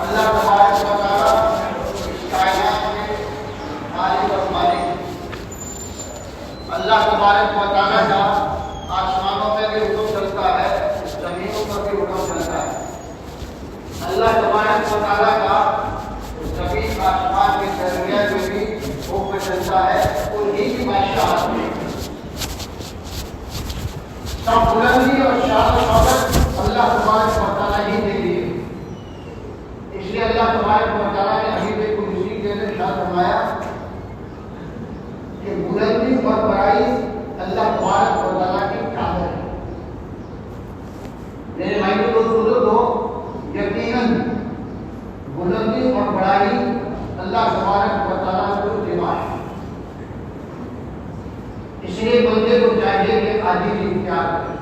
अल्लाह तबारक व तआला इस कायनात के मालिक और मालिक। अल्लाह तबारक व तआला का आसमानों में भी हुक्म चलता है, जमीनों पर भी हुक्म चलता है। अल्लाह तबारक व तआला का जमीन आसमान के दरमियान में भी हुक्म चलता है, उन्हीं की बादशाहत में। सब बुलंदी और शान और शौकत अल्लाह तबारक व तआला ही दे दी है। इसलिए अल्लाह तबारक व तआला ने हबीब कुदसी के इरशाद फरमाया कि बुलंदी और बड़ाई अल्लाह तबारक व तआला की चादर है। मेरे भाइयों को बुजुर्गो, यकीनन बुलंदी और बड़ाई अल्लाह तबारक व तआला को देवा है। इसलिए बंदे को चाहिए कि आजिज़ी इख्तियार करें।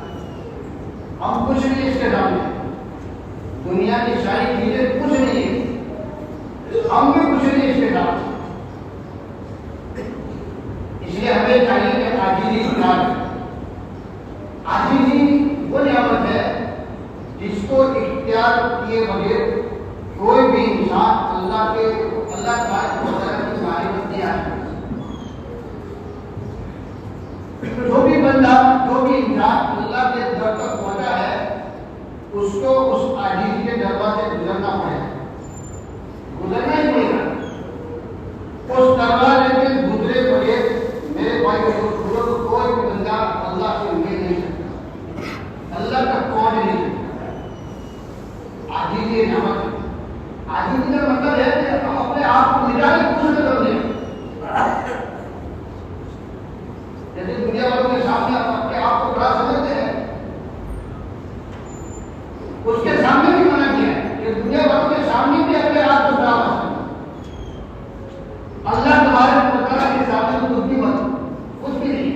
हम कुछ नहीं इसके सामने, दुनिया की सारी चीजें कुछ नहीं है, हम भी कुछ नहीं इसके सामने। इसलिए हमें चाहिए कि आजिज़ी इख्तियार करें। आजिज़ी वो नियामत है जिसको इख्तियार किए बगैर कोई भी इंसान अल्लाह तबारक व तआला की मारिफत नहीं आ सकता। जो भी बंदा, जो भी इंसान अल्लाह के दर तक पहुंचा है, उसको उस आजीज़ी के दरबार से गुजरना पड़ेगा, गुजरना ही पड़ेगा। उस दरबार से गुजरे बगैर मेरे भाई को कोई भी बंदा अल्लाह से मिल नहीं सकता, अल्लाह तक पहुंच नहीं सकता। आजीज़ी नियामत है। आजीज़ी का मतलब है कि हम अपने आप को निराली खुश कर दें। यदि दुनिया वालों के सामने अपने आप को बड़ा समझते हैं, उसके सामने भी मना किया है कि दुनिया वालों के सामने भी अपने आप को बड़ा समझें। अल्लाह तबारक व तआला के सामने तो कुछ भी मत, कुछ भी नहीं।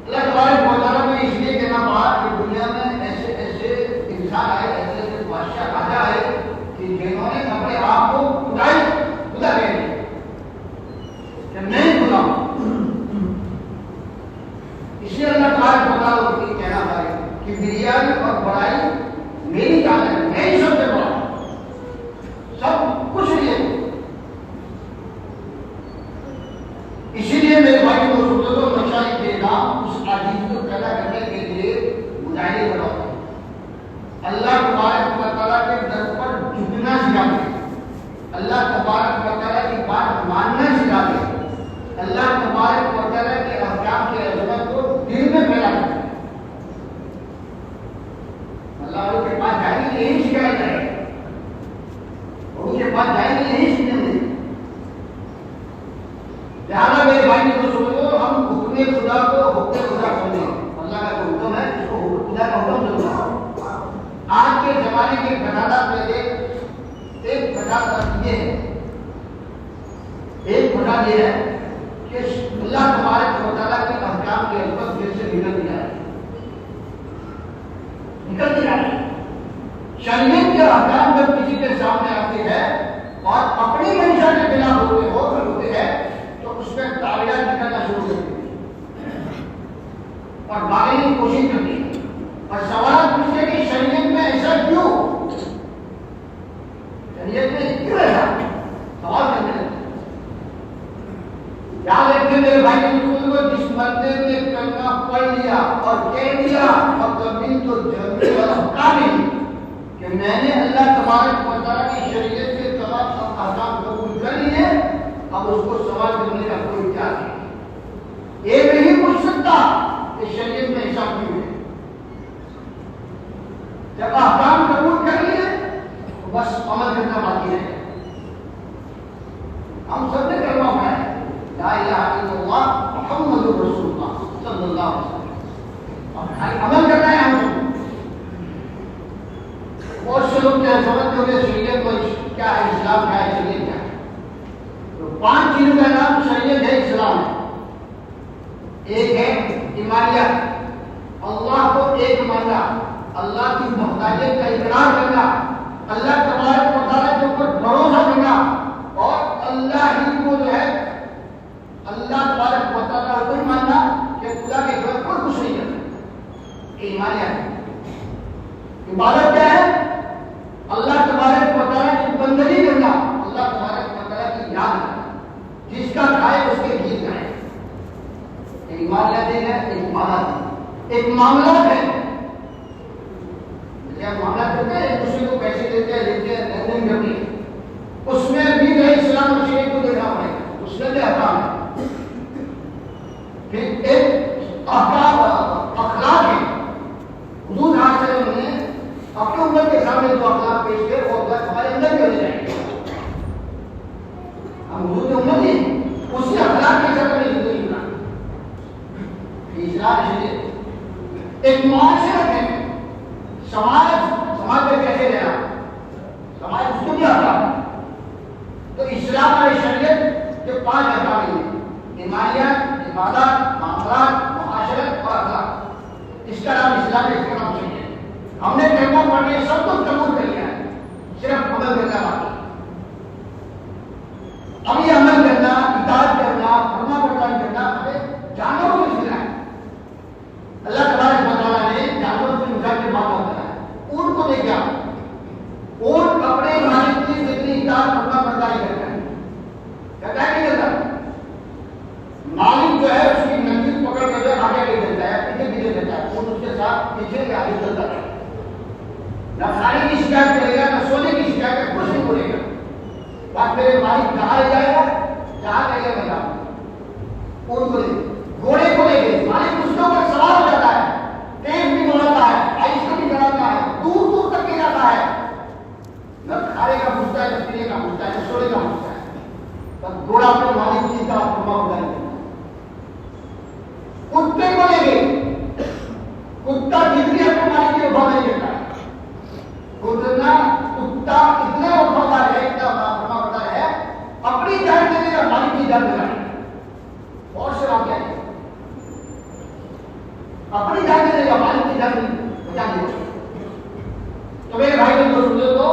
अल्लाह तबारक व तआला ने इसलिए कहना पड़ा कि दुनिया में ऐसे ऐसे इंसान आए, ऐसे ऐसे बादशाह राजा आए कि जिन्होंने अपने आप को खुदा कह दिया कि मैं खुदा हूं। इसलिए अल्लाह तबारक व तआला को कहना है कि बिरियानी और बड़ाई मेरी जान है, मैं ही सबसे बड़ा हूं, सब कुछ नहीं है। इसीलिए मेरे भाई को सुनते तो मशाई के नाम उस आजीज़ को पैदा करने के लिए मुजाहिदे बनाते हैं। अल्लाह तबारक व तआला के दर पर झुकना सिखाते हैं, अल्लाह तबारक व तआला की बात मानना सिखाते हैं, अल्लाह तबारक व तआला के अहकाम के अज़मत को दिल में पैदा करते हैं। अल्लाह के पास जाएंगे यही सिखाया जाएगा, उनके पास जाएंगे यही सीखने मिलेगा। लिहाजा मेरे भाई को सुनो, हम हुक्म खुदा को हुक्म खुदा सुने। अल्लाह का जो हुक्म है उसको खुदा का हुक्म सुनना। आज के जमाने के फसादात में एक फसाद ये है, एक फसाद ये है कि अल्लाह तबारक व तआला के अहकाम के अल्फाज दिल से निकल नहीं आ रहे। शरीयत के अहकाम जब किसी के सामने आते हैं और अपनी मंशा के खिलाफ होते हैं तो उसमें तालियां निकलना शुरू करती है और भागने की कोशिश करती है और सवाल पूछते कि शरीयत में ऐसा क्यों, शरीयत में क्यों ऐसा सवाल करने लगते। याद रखिए मेरे भाई को, जिस बंदे ने कलमा पढ़ लिया और कह दिया और कभी तो जल्दी वाला काबिल कि मैंने अल्लाह तबारक व तआला की शरीयत के तमाम अहकाम कबूल कर लिए, अब उसको सवाल करने का कोई क्या नहीं। ये नहीं पूछ सकता कि शरीयत में ऐसा क्यों है। जब अहकाम कबूल कर लिए तो बस अमल करना बाकी है। हम सबने कलमा पढ़ा है, ला इलाहा इल्लल्लाह मुहम्मदुर रसूलुल्लाह सल्लल्लाहु अलैहि वसल्लम, और अमल करना है हमको। बहुत से लोग क्या समझते होंगे शरीयत को क्या है, इस्लाम क्या है, शरीयत क्या है। तो 5 चीजों का नाम शरीयत है, इस्लाम है। एक है ईमानियत, अल्लाह को एक मानना, अल्लाह की मोहताजियत का इकरार करना, अल्लाह तबारक व तआला के ऊपर भरोसा करना और अल्लाह ही को जो है अल्लाह तबारक व तआला को मानना कि खुदा के सिवा कोई कुछ नहीं करता। ईमानियत। इबादत क्या है? अल्लाह तबारक व मामला है, जब मामला करते हैं एक दूसरे को पैसे देते हैं, लेते हैं, लेनदेन करते हैं, उसमें भी नहीं इस्लाम और शरीयत को देखना पड़ेगा, उसमें भी हराम है। फिर एक अखलाक है, हुजूर सल्लल्लाहु अलैहि वसल्लम ने अपने उम्मत के सामने जो अखलाक पेश किए वो अखलाक हमारे अंदर भी होने चाहिए। हम हुजूर की उम्मत ही उसी अखलाक के साथ अपनी जिंदगी बनाएं। इस्लाम शरीयत एक माशरत है, समाज में कैसे रहना, समाज उसको भी आता है। तो इस्लाम और शरीयत के 5 अहकाम हैं, ईमानियत, इबादत, मामलात, मुआशरत और अखलाक। इसका नाम इस्लाम है, इसका नाम शरीयत। हमने कलमा पढ़ लिया, सब कुछ कबूल कर लिया है, सिर्फ अमल करना बाकी। अब ये अमल करना, इताअत करना, फरमाबरदारी करना हमें जानवरों को सीखना है। अल्लाह तबारक व तआला ने जानवरों की मिसाल के बात होता है, ऊंट को देखा, ऊंट अपने मालिक की जितनी इताअत फरमाबरदारी करता है, कहता है नहीं करता। मालिक जो है उसकी नजदीक पकड़ कर आगे ले चलता है, पीछे चलता है, ऊंट उसके साथ पीछे आगे चलता है। न खाने की शिकायत करेगा, न सोने की शिकायत, कुछ नहीं बोलेगा। बात मेरे मालिक कहाँ ले जाएगा, जहाँ ले जाएगा, ऊंट को ले, घोड़े को ले गए, मालिक उसके ऊपर सवार हो जाता है, तेल भी बनाता है, आइस को भी बनाता है, दूर दूर तक ले जाता है। न खाने का पूछता है, न पीने का पूछता है, न सोने का पूछता है। तब घोड़ा अपने मालिक की तरफ फरमाबरदारी करता है। कुत्ते को ले गए, कुत्ता जितनी अपने मालिक की वफादारी करता है, कुत्ता इतने वफादार है, इतना फरमाबरदार है, अपनी जान दे देगा, मालिक की जान देगा। और से वाक्य है, अपनी जान दे देगा, मालिक की जान बचा देगा। तो मेरे भाई बहन दोस्तों, तो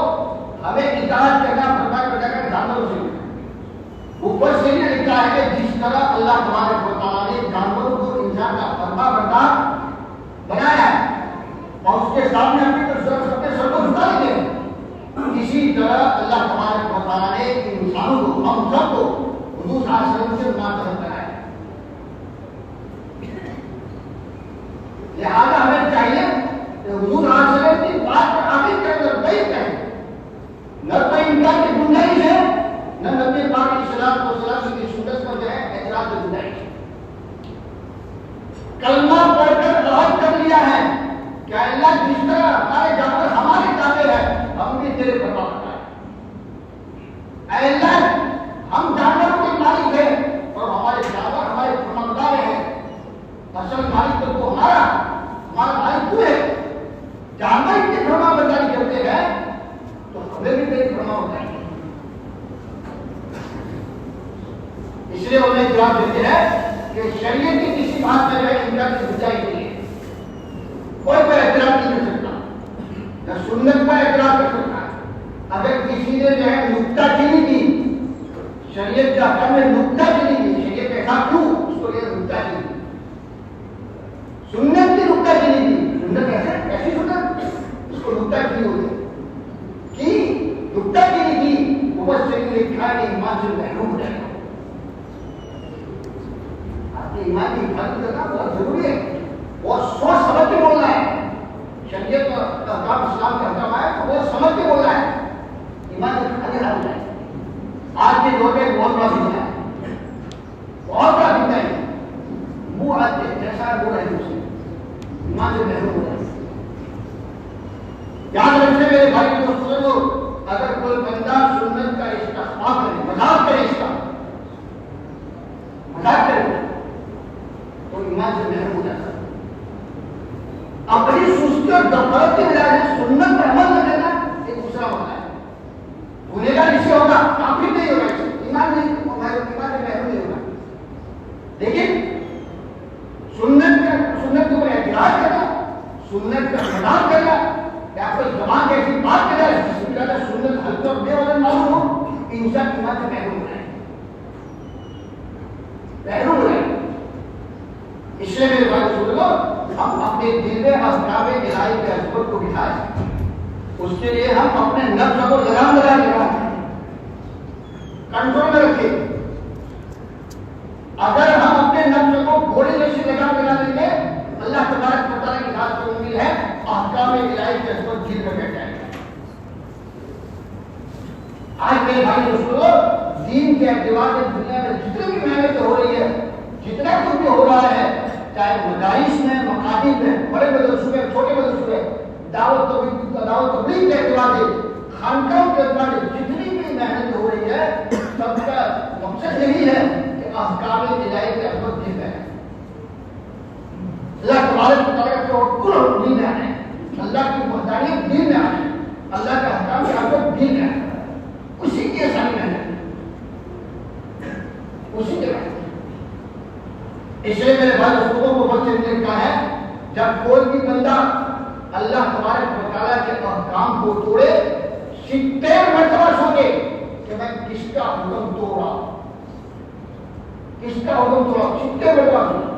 हमें इताअत करना, फरमाबरदारी करना जानवरों से। ऊपर से ये लिखा है कि जिस तरह अल्लाह तबारक व तआला ने जानवरों को इंसान का फरमाबरदार बनाया है और उसके सामने अपने सबके सर को झुका देते हैं, इसी तरह अल्लाह तबारक व तआला ने इंसानों को, हम सबको हुजूर सल्लल्लाहु अलैहि वसल्लम से मुनासबत बनाया। लिहाजा हमें चाहिए कि हुजूर सल्लल्लाहु अलैहि वसल्लम की बात पर आगे चलकर वही कहें, न कोई इनकार की गुंजाइश है, न नबी पाक सल्लल्लाहु अलैहि वसल्लम की सुन्नत पर जो है एतराज की गुंजाइश है। कलमा पढ़कर अहद कर लिया है कि अल्लाह जिस तरह हमारे जानवर हमारे जानवर है, हम भी तेरे परवाह करता है। अल्लाह हम जानवरों के मालिक है और हमारे जानवर हमारे फरमाबरदार है। असल मालिक तो तू हमारा मालिक तू है। जानवर की फरमाबरदारी करते हैं तो हमें भी तेरी फरमाबरदारी। इसलिए उन्हें जवाब देते हैं कि शरीयत की किसी बात में इनकार की गुंजाइश नहीं है, कोई पर एतराज नहीं कर सकता, न सुन्नत पर एतराज कर सकता है। अगर किसी ने जो है नुक्ताचीनी की, शरीयत का काम में नुक्ताचीनी की, शरीयत ऐसा क्यों, उसको ये नुक्ताचीनी, सुन्नत की नुक्ताचीनी की, सुन्नत ऐसी सुन्नत, उसको नुक्ताचीनी हो गई कि नुक्ताचीनी की ऊपर से लिखा है कि ईमान से महरूम हो जाएगा। आपके ईमान की हिफाजत करना बहुत जरूरी है, वो सोच समझ के बोलना है। शरीयत का काम, इस्लाम का हकम है तो वो समझ के बोलना है, ईमान से खाली हाथ है। आज के दौर में बहुत बड़ा फितना है, बहुत बड़ा फितना है। मुंह आज जैसा है वो रहे उसे, ईमान से महरूम हो जाए। याद रखिए मेरे भाई दोस्तों, अगर कोई बंदा सुन्नत का इस्तेमाल करे, मजाक करे, इसका मजाक करे तो ईमान से महरूम हो जाता है। अपनी सुस्ती और गफलत की वजह से सुन्नत पर अमल न करना एक दूसरा होता है। गुनहगार इससे होगा, काफिर नहीं होगा, ईमान नहीं, ईमान से महरूम नहीं होगा। लेकिन सुन्नत के ऊपर एतराज करना, सुन्नत का मजाक करना, या कोई जबान की ऐसी बात कर रहा है जिसकी वजह से सुन्नत हल्के और बेवजन मालूम हो, इंसान ईमान से महरूम हो जाए, महरूम हो जाए। इसलिए मेरे भाई सुन लो, हम अपने दिल में अज़काब इलाही के अज़मत को बिठाएं, उसके लिए हम अपने नफ्स को लगाम लगा कंट्रोल में रखें। अगर हम अपने नफ्स को घोड़े जैसी लगाम लगा देंगे, अल्लाह तबारक व तआला की जात से उम्मीद है अहकाम इलाही के असर दिल में बैठ जाएगा। आज मेरे भाई दोस्तों, दीन के एतबार से दुनिया में जितनी भी मेहनत हो रही है, जितना कुछ भी हो रहा है, चाहे मदारिस में, मकातिब में, बड़े मदरसों में, छोटे मदरसों में, दावत तबलीग के एतबार से, खानकाहों के एतबार से जितनी भी मेहनत हो रही है, सबका मकसद यही है कि अहकाम इलाही के असर दिल में अल्लाह तबारक व तआला के तवक्कुल और दीन में आए, अल्लाह की वहदानियत दीन में आए, अल्लाह का अहकाम के आगे दीन में आए, उसी की आसानी में है, उसी के बाद। इसलिए मेरे भाई दोस्तों को बच्चे ने कहा है, जब कोई भी बंदा अल्लाह तबारक व तआला के अहकाम को तोड़े, 70 मरतबा सोचे कि मैं किसका हुक्म तोड़ा, किसका हुक्म तोड़ा, 70 मरतबा सोचे।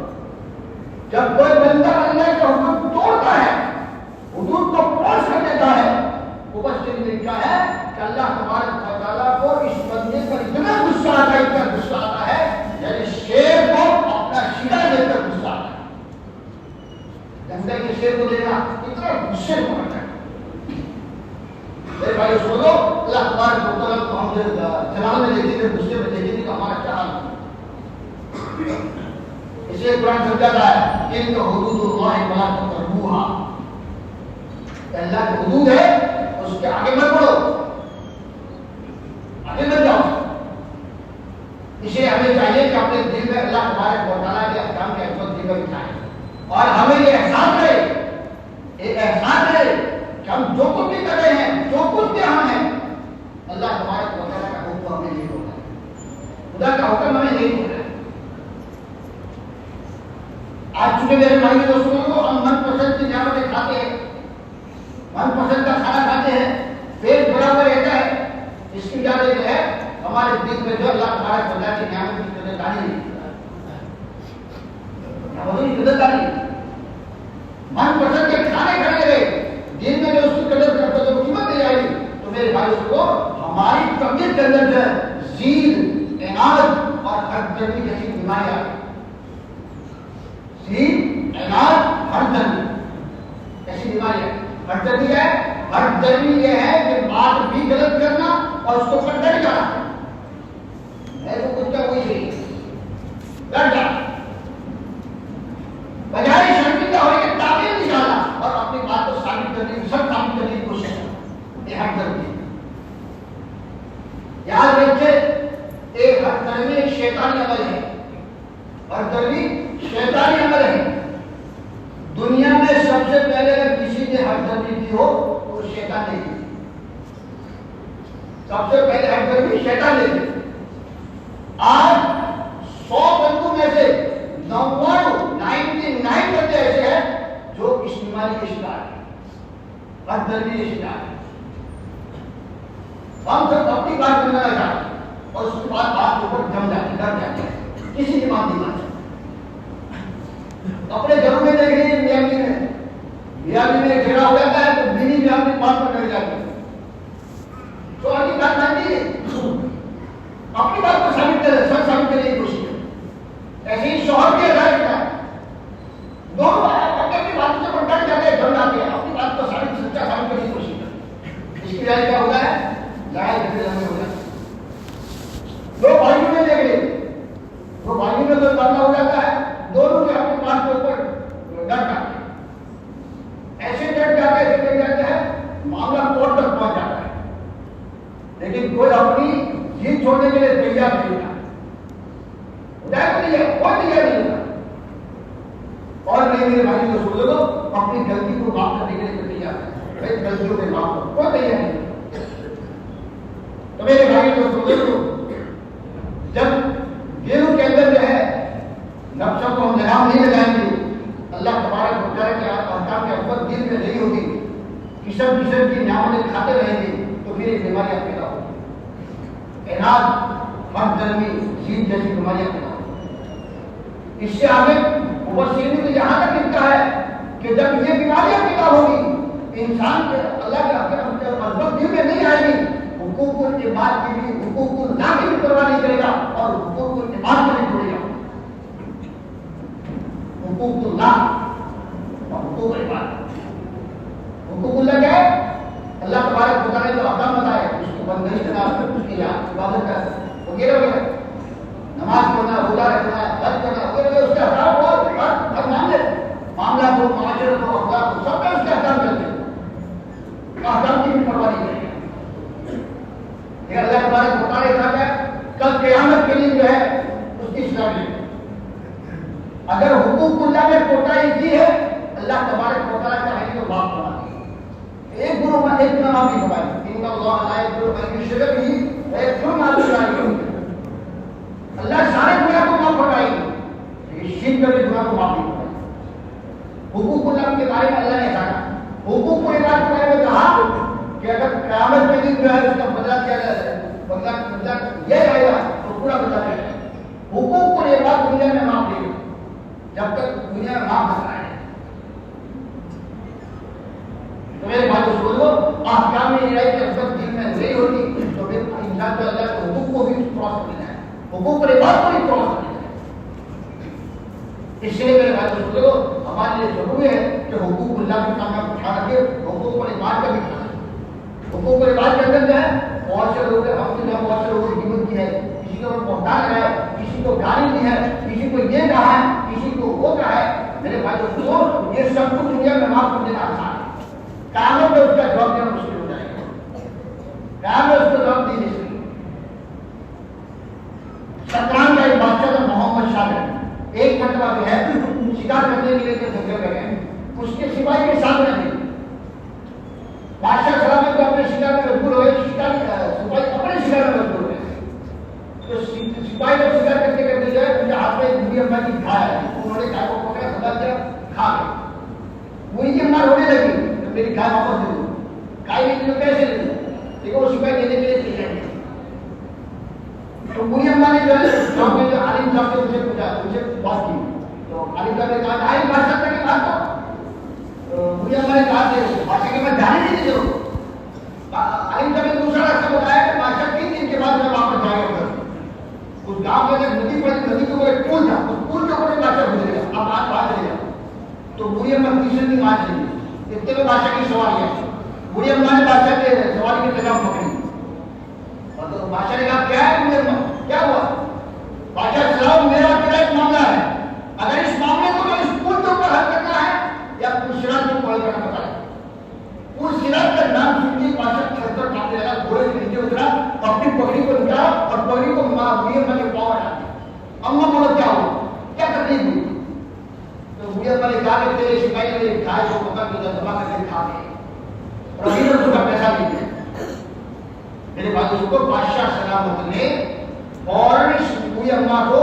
जब कोई बंदा अल्लाह का हुक्म तोड़ता है, हुदूद को क्रॉस कर देता है, मुबश्शिर ने लिखा है कि अल्लाह तबारक व तआला को इस बंदे पर इतना गुस्सा आता है, इतना गुस्सा आता है, जैसे शेर को अपना शिकार देकर गुस्सा आता है। जंगल के शेर को देखना इतना गुस्से में आता है। मेरे भाई सुनो, अल्लाह तबारक व तआला को हम जलाल में देखते थे, गुस्से में देखते थे कि हमारा क्या हाल है। इसलिए कुरान समझाता है इन हुदूदुल्लाह फला तक़रबूहा, अल्लाह की हुदूद है, उसके आगे मत बढ़ो, आगे मत जाओ। इसे हमें चाहिए कि अपने दिल में अल्लाह तबारक व तआला के अहकाम के अहमियत दिल में बिठाएं और हमें ये एहसास है कि हम जो कुछ भी कर रहे हैं, जो कुछ भी हम हैं, अल्लाह तबारक व तआला का हुक्म हमें नहीं होता है, खुदा का हुक्म हमें नहीं होता है। आज चुके मेरे भाई दोस्तों को हम मनपसंद की नियामतें खाते हैं, मनपसंद का खाना खाते हैं, पेट बराबर रहता है, इसकी वजह है हमारे दिल में जो अल्लाह तबारक व तआला की नियामत की कदरदानी है, मनपसंद के खाने खाने लगे, दिन में जो उसकी कदर करता है, कीमत नहीं आएगी, तो मेरे भाई दोस्तों हमारी तबीयत के अंदर जो है जीद, इनाद और हरदर्दी जैसी बीमारियां, ऐसी बीमारियां, हरदर्दी है, हरदर्दी ये है कि बात भी गलत करना और उसको पर डर जाना, मैं तो कुछ क्या हुई नहीं, डर जाना, बजाय शर्मिंदा होने के ताबीर निकालना और अपनी बात को साबित करने की, सब साबित करने की कोशिश करना, ये हरदर्दी। याद रखिए, एक हरदर्दी एक शैतानी अमल है, हरदर्दी शैतानी अमल है। दुनिया में सबसे पहले अगर किसी ने हरदर्दी की हो तो शैतान ने की, सबसे पहले हरदर्दी शैतान ने की। आज 100 बंदों में से 99 बंदे ऐसे हैं जो इस बीमारी के शिकार है, हरदर्दी के शिकार है। हम सब अपनी बात करना चाहते हैं और उसके बाद बात के ऊपर जम जाते, डर जाते हैं, किसी की बात नहीं मानते। अपने घरों में देख लीजिए, मियामी में झगड़ा हो जाता है तो बीवी भी अपनी बात पर डर जाती है, तो अपनी बात मानती है, अपनी बात को साबित करने की कोशिश करे। ऐसे ही शौहर के अदालत का दोनों अपनी बात से डर जाते हैं, जम जाते हैं, अपनी बात को सच्चा साबित करने की कोशिश करते। इसकी वजह क्या होता है, लड़ाई झगड़े हो जाते हैं। दो भाइयों में देख लीजिए, दो भाइयों में कोई मामला हो जाता है, दोनों के अपनी बात के ऊपर डर जाते हैं, ऐसे डर जाते हैं, मामला कोर्ट तक पहुंच जाता है, लेकिन कोई अपनी जीत छोड़ने के लिए तैयार नहीं था, कोई तैयार नहीं था, और नहीं मेरे भाई को सुन लो, अपनी गलती को माफ करने के लिए तैयार है, भाई गलतियों के माफ करो, कोई तैयार नहीं। तो मेरे भाई को सुन लो, जब गेहूं के अंदर जो है नक्शा को हम लगाम नहीं लगाएंगे, अल्लाह तबारक व तआला के अहकाम की अहमियत दिल में नहीं होगी, किस्म किस्म की नियामतें खाते रहेंगे, तो फिर ये बीमारियां पैदा होगी, इनाद, हरदर्दी, जीत जैसी बीमारियां पैदा होगी। इससे आगे मुबश्शिरीन में यहाँ तक लिखा है कि जब ये बीमारियां पैदा होगी, इंसान के अल्लाह के अहमियत दिल में नहीं आएगी, हुकूकुल इबाद की भी, हुकूकुल ना की भी परवाह नहीं करेगा और हुकूकुल इबाद को भी छोड़ेगा। हुकूकुल्लाह हुकूक इबादत। हुकूकुल्लाह क्या है? अल्लाह तबारक व तआला ने जो अहकाम बताए उसको बंदगी करना, उसकी इबादत करना वगैरह वगैरह, नमाज पढ़ना, रोजा रखना, हज करना वगैरह, उसके अहकाम को हर मामला को, माशरे को, अखलाक को, सब में उसके अहकाम चलते हैं। अहकाम की भी परवाह नहीं करेंगे। लेकिन अल्लाह तबारक व तआला ने कहा कल क़यामत के दिन जो है उसकी सजा मिलेगी। अगर हुकूकुल्लाह में कोताही की है, अल्लाह तबारक व तआला चाहेंगे तो माफ करवा देंगे। एक गुनाह में एक गुनाह भी कमाए, इनका अल्लाह ला यग़फ़िरु अन युश्रक बिही व यग़फ़िरु मा दूना ज़ालिका। अल्लाह सारे गुनाह को माफ फरमाएंगे, लेकिन शिर्क के गुनाह को माफ नहीं फरमाएंगे। हुकूकुल्लाह के बारे में अल्लाह ने कहा, हुकूक के बारे में कहा कि अगर क़यामत के दिन जो है उसका बदला किया जाए, बदला यह आएगा तो पूरा बदला देगा। हुकूक को ये बात दुनिया में माफ नहीं, जब तक दुनिया में माफ करना है। तो मेरे भाई सुन लो, अहकाम में ये है कि जब दिन में नहीं होती तो फिर इंसान को अल्लाह के हुकूक को भी क्रॉस करना है, हुकूक और इबादत को भी क्रॉस करना है। इसलिए मेरे भाई सुन लो, हमारे लिए जरूरी है कि हुकूकुल्लाह की काम उठा रखे, हुकूक और इबादत का भी ख्याल रखें। हुकूक और इबादत के अंदर है बहुत से लोग, हमने जब बहुत से लोगों की कीमत की है, किसी को पहुंचाना है, किसी को गाली दी है, किसी को ये कहा है, किसी को वो कहा है। मेरे भाई दोस्तों, ये सब कुछ दुनिया में माफ कर देना आसान है, क़यामत में उसका जवाब देना मुश्किल हो जाएगा। क़यामत में उसको जवाब नहीं दे सकते। शतरंज का एक बादशाह था मोहम्मद शाह, एक मरतबा जो है शिकार करने के लिए जंगल में गए, उसके सिपाही के साथ में थे। बादशाह सलामत को अपने शिकार में मजबूर हुए, सिपाही अपने शिकार में मजबूर हुए। तो सिपाही जब शिकार करते करते गए, उनके हाथ में बुरी अम्मा की घाय है, उन्होंने गाय को पकड़ा, सदा किया, खा गए। बुरी की अम्मा रोने लगी, तो मेरी गाय वापस दे दो। गाय नहीं तो कैसे दे दो? देखो वो सिपाही देने के लिए तैयार है। तो बुरी अम्मा ने जो है गाँव में जो आलिम साहब से उनसे पूछा, उनसे बात की, तो आलिम साहब ने कहा आलिम बादशाह तक की बात करो। बुरी अम्मा ने कहा बादशाह के पास जाने नहीं दे। आलिम साहब ने दूसरा रास्ता बताया कि बादशाह 3 दिन के बाद में वापस जाएगा। उस गांव में एक नदी पड़ी, नदी के ऊपर एक पुल था, उस पुल के ऊपर बादशाह गुजरेगा, अब आज बात चलेगा। तो बुरी अम्मा तीसरे दिन आज चलेगी। इतने में बादशाह की सवारी है, बुरी अम्मा ने बादशाह के सवारी की लगाम पकड़ी और तो बादशाह ने कहा क्या है बुरी अम्मा, क्या हुआ? बादशाह साहब मेरा तेरा एक मामला है, अगर इस मामले को मैं इस पुल के ऊपर हल करना है या पुलसिराज को कॉल करना पड़ता है। पुलसिराज का नाम सुनते बादशाह थर-थर कांपने लगा, घोड़े से नीचे उतरा, अपनी पगड़ी को उतारा और पगड़ी को बुरी अम्मा के पाँव डाल दिया। अम्मा बोलो क्या हुआ, क्या तकलीफ हुई? तो बुरी अम्मा ने कहा कि तेरे सिपाही ने गाय को पकड़ के दबा करके खा गए और अभी तक उसका पैसा नहीं दिया। मेरे भाई उसको बादशाह सलामत ने और इस बुरी अम्मा को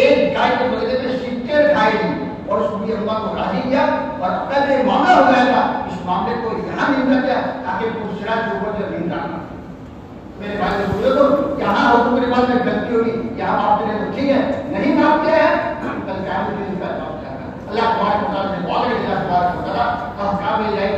एक गाय के बदले में 70 गाय दी और उस बुरी अम्मा को राजी किया और अगर ये मामला हो जाएगा, इस मामले को यहाँ निपटा गया ताकि पुलसिराज के ऊपर जो दिन डालना। मेरे भाई ने बोले तो यहाँ हुक्म के बाद में गलती होगी, यहाँ माफ करें तो ठीक है, नहीं माफ किया है कल क़यामत के दिन का जवाब देगा। अल्लाह तबारक व तआला से दुआ करें, अल्लाह तबारक व तआला हम काबिल जाए